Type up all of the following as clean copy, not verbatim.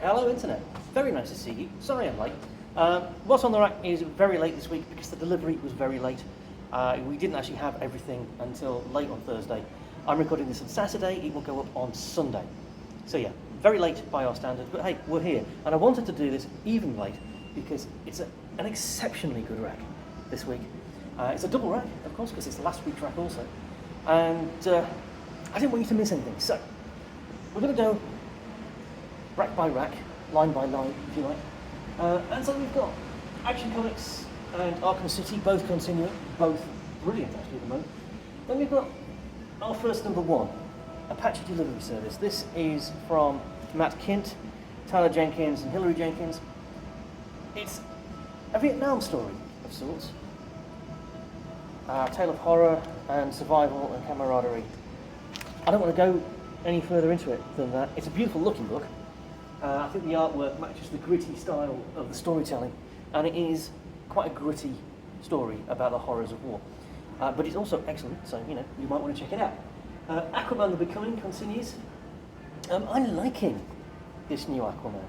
Hello, Internet. Very nice to see you. Sorry I'm late. What's on the Rack is very late this week because the delivery was very late. We didn't actually have everything until late on Thursday. I'm recording this on Saturday. It will go up on Sunday. So yeah, very late by our standards, but hey, we're here. And I wanted to do this even late because it's an exceptionally good rack this week. It's a double rack, of course, because it's last week's rack also. And I didn't want you to miss anything. So we're going to go rack by rack, line by line, if you like. And so we've got Action Comics and Arkham City, both continuing, both brilliant actually at the moment. Then we've got our first number one, Apache Delivery Service. This is from Matt Kindt, Tyler Jenkins and Hilary Jenkins. It's a Vietnam story of sorts. A tale of horror and survival and camaraderie. I don't want to go any further into it than that. It's a beautiful looking book. I think the artwork matches the gritty style of the storytelling, and it is quite a gritty story about the horrors of war. But it's also excellent, so you might want to check it out. Aquaman the Becoming continues. I'm liking this new Aquaman.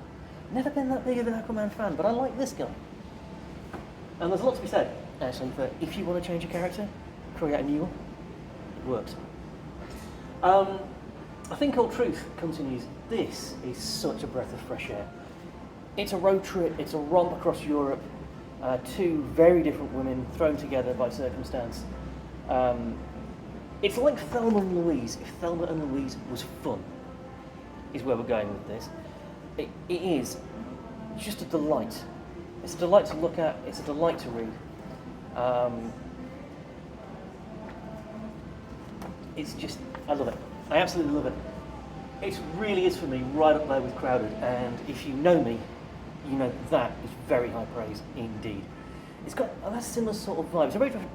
Never been that big of an Aquaman fan, but I like this guy. And there's a lot to be said, actually, for if you want to change a character, create a new one, it works. I Think Old Truth continues. This is such a breath of fresh air. It's a road trip, it's a romp across Europe, two very different women thrown together by circumstance. It's like Thelma and Louise, if Thelma and Louise was fun, is where we're going with this. It is just a delight. It's a delight to look at, it's a delight to read. It's just, I love it. I absolutely love it. It really is for me right up there with Crowded, and if you know me, you know that is very high praise indeed. It's got that similar sort of vibe. It's a very different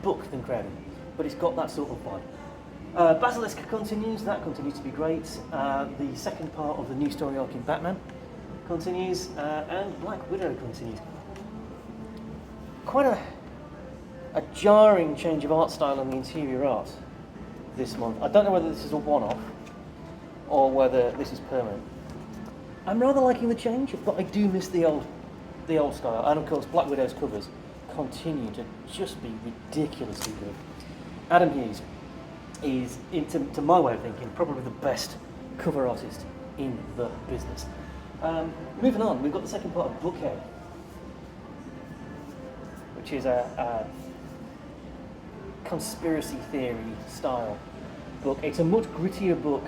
book than Crowded, but it's got that sort of vibe. Basilisk continues, that continues to be great. The second part of the new story arc in Batman continues, and Black Widow continues. Quite a jarring change of art style on the interior art this month. I don't know whether this is a one-off or whether this is permanent. I'm rather liking the change, but I do miss the old style. And of course, Black Widow's covers continue to just be ridiculously good. Adam Hughes is, to my way of thinking, probably the best cover artist in the business. Moving on, we've got the second part of Bookhead, which is a conspiracy theory style book. It's a much grittier book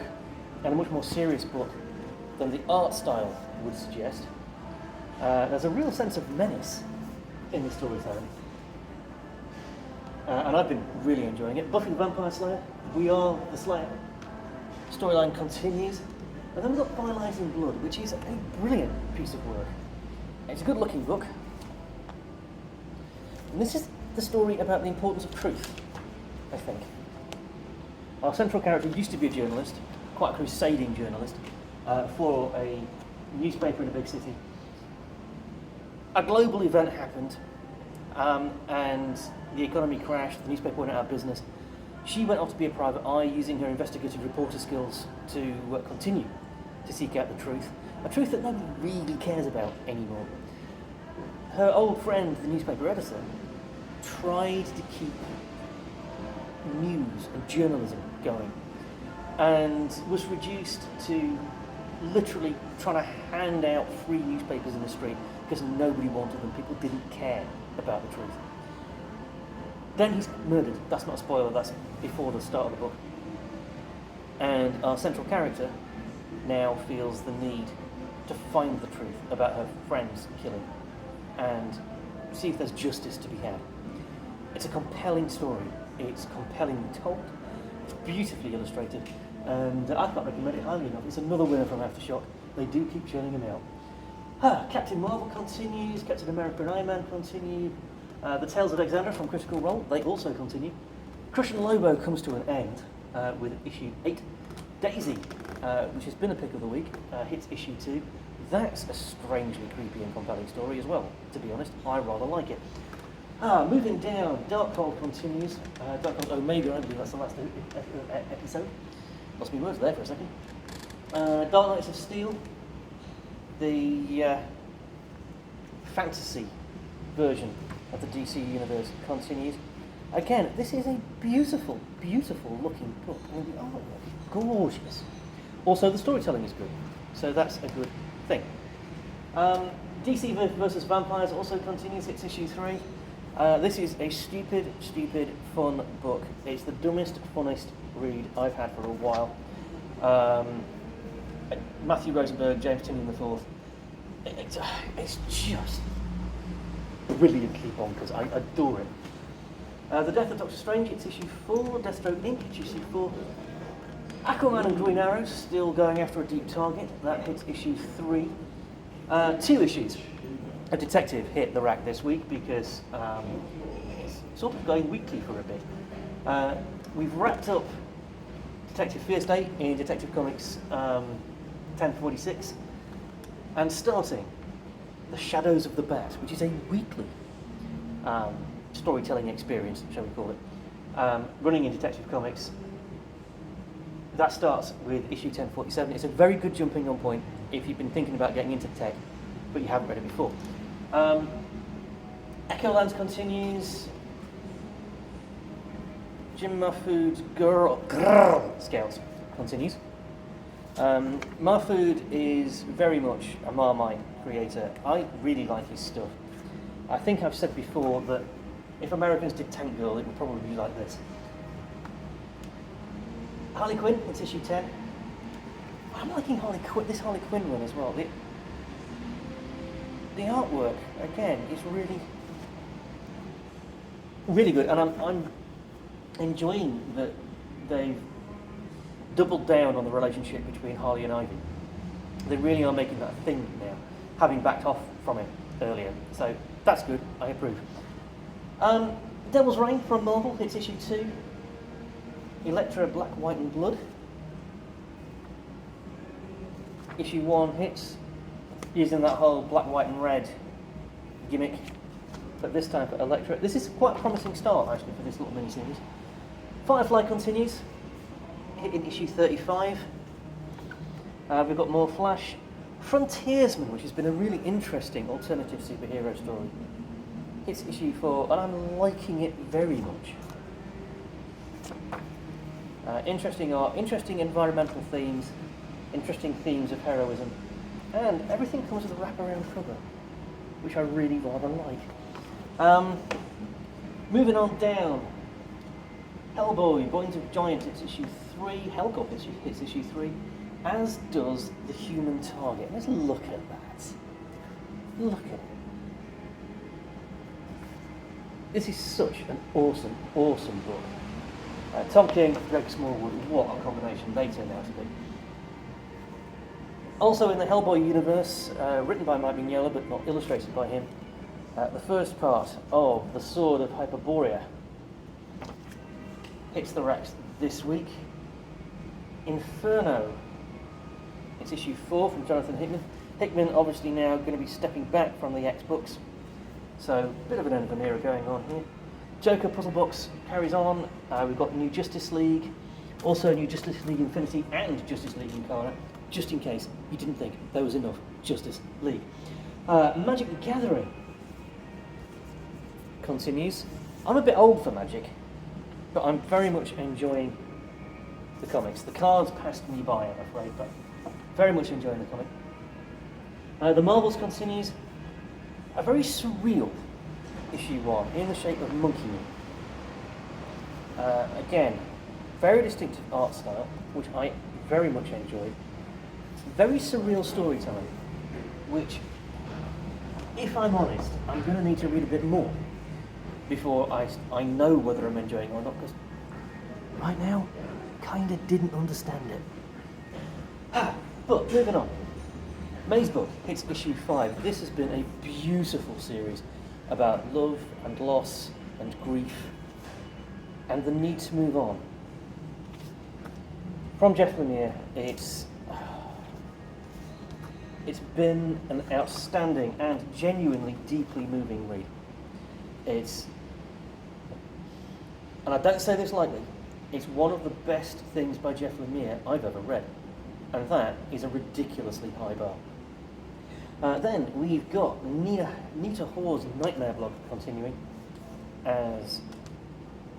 and a much more serious book than the art style would suggest. There's a real sense of menace in the storytelling. And I've been really enjoying it. Buffy the Vampire Slayer, We Are the Slayer storyline continues. And then we've got Fire Lies in Blood, which is a brilliant piece of work. It's a good looking book. And this is the story about the importance of truth, I think. Our central character used to be a journalist, quite a crusading journalist, for a newspaper in a big city. A global event happened, and the economy crashed, the newspaper went out of business. She went off to be a private eye, using her investigative reporter skills to continue to seek out the truth, a truth that nobody really cares about anymore. Her old friend, the newspaper editor, tried to keep news and journalism going, and was reduced to literally trying to hand out free newspapers in the street because nobody wanted them. People didn't care about the truth. Then he's murdered. That's not a spoiler, that's before the start of the book. And our central character now feels the need to find the truth about her friend's killing and see if there's justice to be had. It's a compelling story. It's compellingly told. It's beautifully illustrated, and I can't recommend it highly enough. It's another winner from Aftershock. They do keep churning them out. Captain Marvel continues. Captain America and Iron Man continue. The Tales of Alexandra from Critical Role, they also continue. Crush and Lobo comes to an end with issue 8. Daisy, which has been a pick of the week, hits issue 2. That's a strangely creepy and compelling story as well, to be honest. I rather like it. Moving down, Darkhold continues. Darkhold Omega, I believe that's the last episode. Lost me words there for a second. Dark Knights of Steel the fantasy version of the DC universe continues. Again, this is a beautiful, beautiful looking book. I mean, the artwork, gorgeous. Also, the storytelling is good, so that's a good thing. DC versus Vampires also continues. It's issue 3. This is a stupid, fun book. It's the dumbest, funnest read I've had for a while. Matthew Rosenberg, James Tynion IV. It's just brilliantly bonkers. I adore it. The Death of Doctor Strange, it's issue 4. Deathstroke Inc., it's issue 4. Aquaman and Green Arrow, still going after a deep target. That hits issue 3. 2 issues of Detective hit the rack this week because it's sort of going weekly for a bit. We've wrapped up Detective Fierce Day in Detective Comics 1046 and starting The Shadows of the Bat, which is a weekly storytelling experience, shall we call it, running in Detective Comics. That starts with issue 1047. It's a very good jumping on point if you've been thinking about getting into tech, but you haven't read it before. Echolands continues. Jim Mahfood's Girl Scouts continues. Mahfood is very much a Marmite creator. I really like his stuff. I think I've said before that if Americans did Tank Girl, it would probably be like this. Harley Quinn, it's issue 10. I'm liking this Harley Quinn one as well. The artwork, again, is really good, and I'm enjoying that they've doubled down on the relationship between Harley and Ivy. They really are making that a thing now, having backed off from it earlier. So that's good, I approve. Devil's Reign from Marvel, it's issue 2. Elektra Black, White and Blood. Issue 1 hits, using that whole black, white and red gimmick, but this time for Elektra. This is quite a promising start, actually, for this little mini-series. Firefly continues, hitting issue 35. We've got more Flash. Frontiersman, which has been a really interesting alternative superhero story. It's issue 4, and I'm liking it very much. Interesting art, interesting environmental themes, interesting themes of heroism, and everything comes with a wraparound cover, which I really rather like. Moving on down, Hellboy, Boys of Giants, it's issue 3, Hellcop, it's issue 3, as does The Human Target. Let's look at that. Look at it. This is such an awesome, awesome book. Tom King, Greg Smallwood, what a combination they turned out to be. Also in the Hellboy universe, written by Mike Mignola but not illustrated by him, the first part of The Sword of Hyperborea hits the racks this week. Inferno, it's issue 4 from Jonathan Hickman. Hickman obviously now going to be stepping back from the X books, so a bit of an end of an era going on here. Joker Puzzle Box carries on. We've got New Justice League, also New Justice League Infinity and Justice League Incarnate, just in case you didn't think there was enough Justice League. Magic the Gathering continues. I'm a bit old for Magic, but I'm very much enjoying the comics. The cards passed me by, I'm afraid, but very much enjoying the comic. The Marvels continues. A very surreal issue 1 in the shape of Monkey Man. Again, very distinctive art style, which I very much enjoyed. Very surreal storytelling, which, if I'm honest, I'm going to need to read a bit more before I know whether I'm enjoying it or not, because right now, kind of didn't understand it. But moving on. May's book hits issue 5. This has been a beautiful series about love and loss and grief and the need to move on. From Jeff Lemire, it's been an outstanding and genuinely deeply moving read. And I don't say this lightly, it's one of the best things by Jeff Lemire I've ever read, and that is a ridiculously high bar. Then we've got Nita Hoare's Nightmare blog continuing as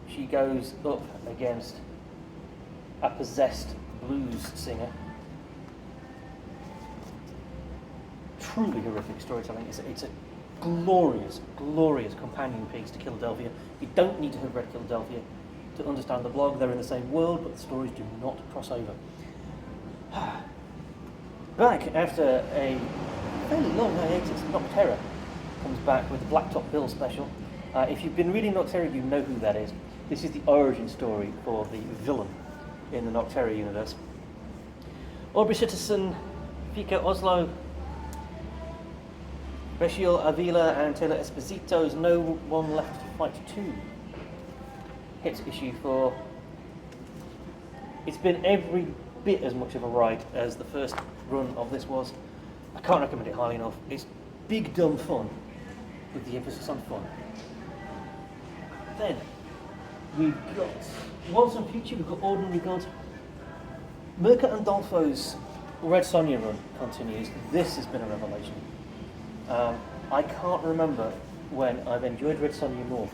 she goes up against a possessed blues singer. Truly horrific storytelling. It's a glorious, glorious companion piece to Philadelphia. You don't need to have read Philadelphia to understand the blog. They're in the same world, but the stories do not cross over. Back after a fairly long hiatus, Nocterra comes back with the Blacktop Bill special. If you've been reading Nocterra, you know who that is. This is the origin story for the villain in the Nocterra universe. Aubrey Sitterson, Fika Oslo, Rachel Avila and Taylor Esposito's No One Left to Fight 2 hits issue 4. It's been every bit as much of a ride as the first run of this was. I can't recommend it highly enough. It's big dumb fun with the emphasis on fun. Then we've got Once and Future, we've got Ordinary God. Mirka Andolfo's Red Sonja run continues. This has been a revelation. I can't remember when I've enjoyed Red Sonja more.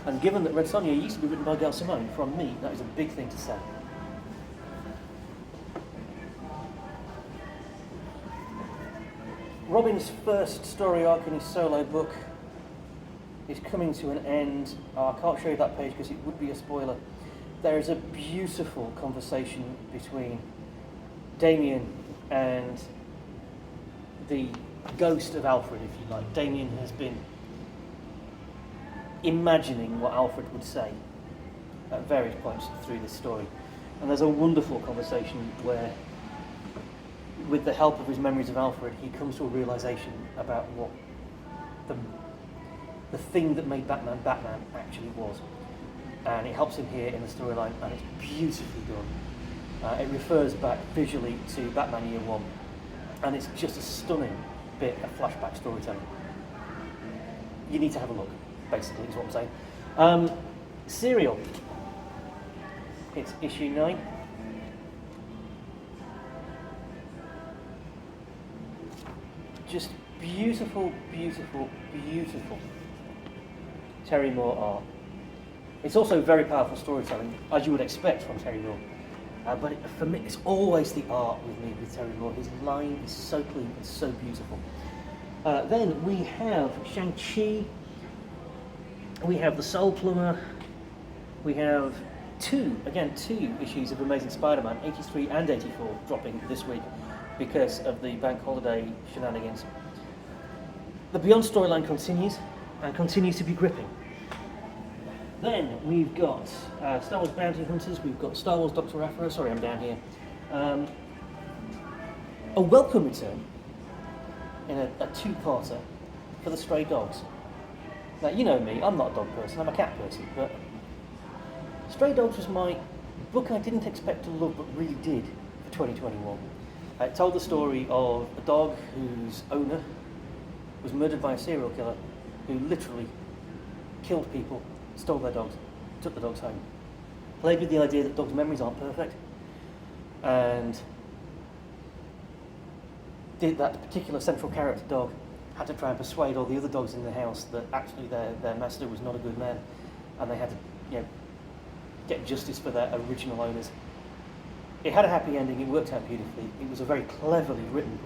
And given that Red Sonja used to be written by Gail Simone, from me, that is a big thing to say. Robin's first story arc in his solo book is coming to an end. I can't show you that page because it would be a spoiler. There is a beautiful conversation between Damien and the ghost of Alfred, if you like. Damien has been imagining what Alfred would say at various points through this story. And there's a wonderful conversation where, with the help of his memories of Alfred, he comes to a realization about what the thing that made Batman Batman actually was. And it helps him here in the storyline, and it's beautifully done. It refers back visually to Batman Year One, and it's just a stunning bit of flashback storytelling. You need to have a look, basically, is what I'm saying. Serial. It's issue 9. Just beautiful, beautiful, beautiful Terry Moore art. It's also very powerful storytelling, as you would expect from Terry Moore. But for me, it's always the art with me with Terry Moore. His line is so clean and so beautiful. Then we have Shang-Chi. We have The Soul Plumber. We have two issues of Amazing Spider-Man, 83 and 84, dropping this week because of the bank holiday shenanigans. The Beyond storyline continues, and continues to be gripping. Then we've got Star Wars Bounty Hunters, we've got Star Wars Dr. Aphra, sorry I'm down here. A welcome return in a two-parter for the Stray Dogs. Now you know me, I'm not a dog person, I'm a cat person, but Stray Dogs was my book I didn't expect to love but really did for 2021. It told the story of a dog whose owner was murdered by a serial killer who literally killed people, stole their dogs, took the dogs home. Played with the idea that dogs' memories aren't perfect, and did that particular central character dog had to try and persuade all the other dogs in the house that actually their master was not a good man, and they had to, get justice for their original owners. It had a happy ending, it worked out beautifully, it was a very cleverly written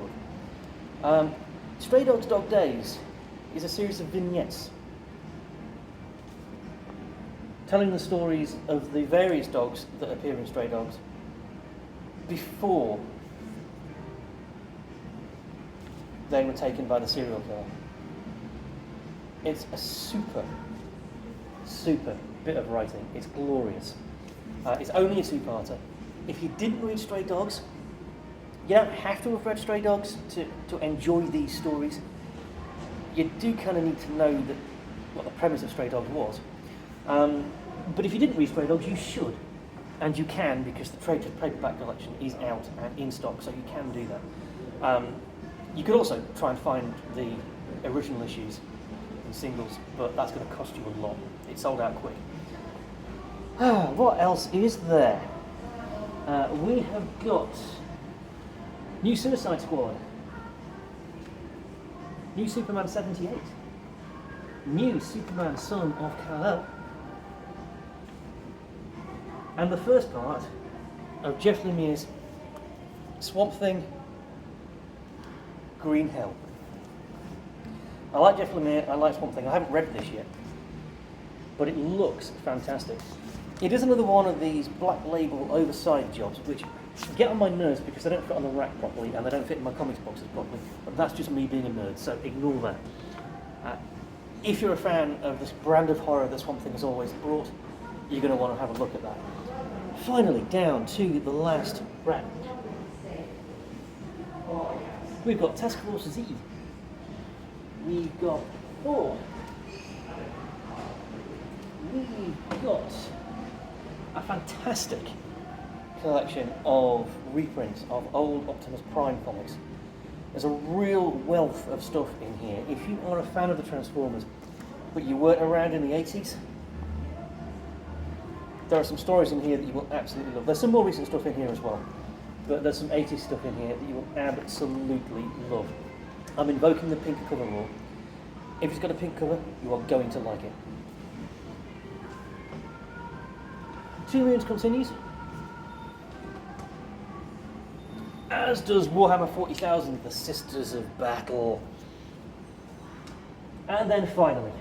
book. Stray Dogs Dog Days is a series of vignettes telling the stories of the various dogs that appear in Stray Dogs before they were taken by the serial killer. It's a super bit of writing. It's glorious. It's only a two-parter. If you didn't read Stray Dogs, you don't have to have read Stray Dogs to enjoy these stories. You do kind of need to know what the premise of Stray Dogs was. But if you didn't read Stray Dogs, you should. And you can, because the trade paperback collection is out and in stock, so you can do that. You could also try and find the original issues in singles, but that's going to cost you a lot. It sold out quick. What else is there? We have got New Suicide Squad. New Superman 78. New Superman Son of Kal-El. And the first part of Jeff Lemire's Swamp Thing Green Hell. I like Jeff Lemire, I like Swamp Thing. I haven't read this yet, but it looks fantastic. It is another one of these black label oversized jobs which get on my nerves because they don't fit on the rack properly and they don't fit in my comics boxes properly, but that's just me being a nerd, so ignore that. If you're a fan of this brand of horror that Swamp Thing has always brought, you're going to want to have a look at that. Finally, down to the last rack. We've got Task Force Z. We've got Thor. We've got a fantastic collection of reprints of old Optimus Prime comics. There's a real wealth of stuff in here. If you are a fan of the Transformers, but you weren't around in the 80s, there are some stories in here that you will absolutely love. There's some more recent stuff in here as well, but there's some 80s stuff in here that you will absolutely love. I'm invoking the pink cover rule. If it's got a pink cover, you are going to like it. Two Moons continues, as does Warhammer 40,000, the Sisters of Battle. And then finally,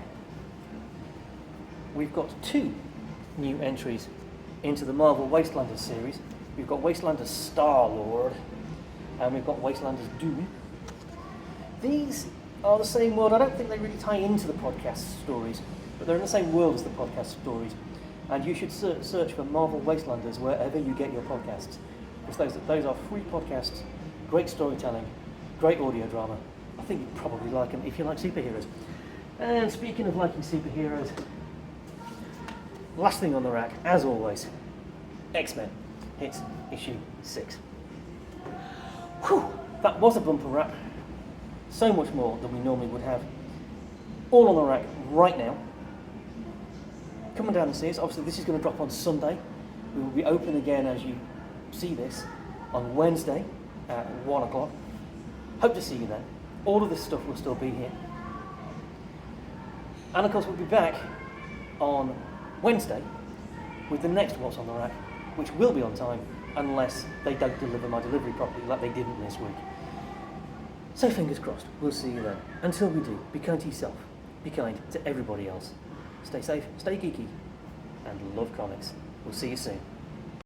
we've got two new entries into the Marvel Wastelanders series. We've got Wastelanders Star-Lord, and we've got Wastelanders Doom. These are the same world. I don't think they really tie into the podcast stories, but they're in the same world as the podcast stories. And you should search for Marvel Wastelanders wherever you get your podcasts, because those are free podcasts, great storytelling, great audio drama. I think you'd probably like them if you like superheroes. And speaking of liking superheroes, last thing on the rack, as always, X-Men hits issue 6. Whew, that was a bumper wrap. So much more than we normally would have. All on the rack right now. Come on down and see us. Obviously this is going to drop on Sunday. We will be open again as you see this on Wednesday at 1 o'clock. Hope to see you then. All of this stuff will still be here. And of course we'll be back on Wednesday with the next What's on the Rack, which will be on time unless they don't deliver my delivery properly like they didn't this week. So fingers crossed, we'll see you then. Until we do, be kind to yourself, be kind to everybody else. Stay safe, stay geeky, and love comics. We'll see you soon.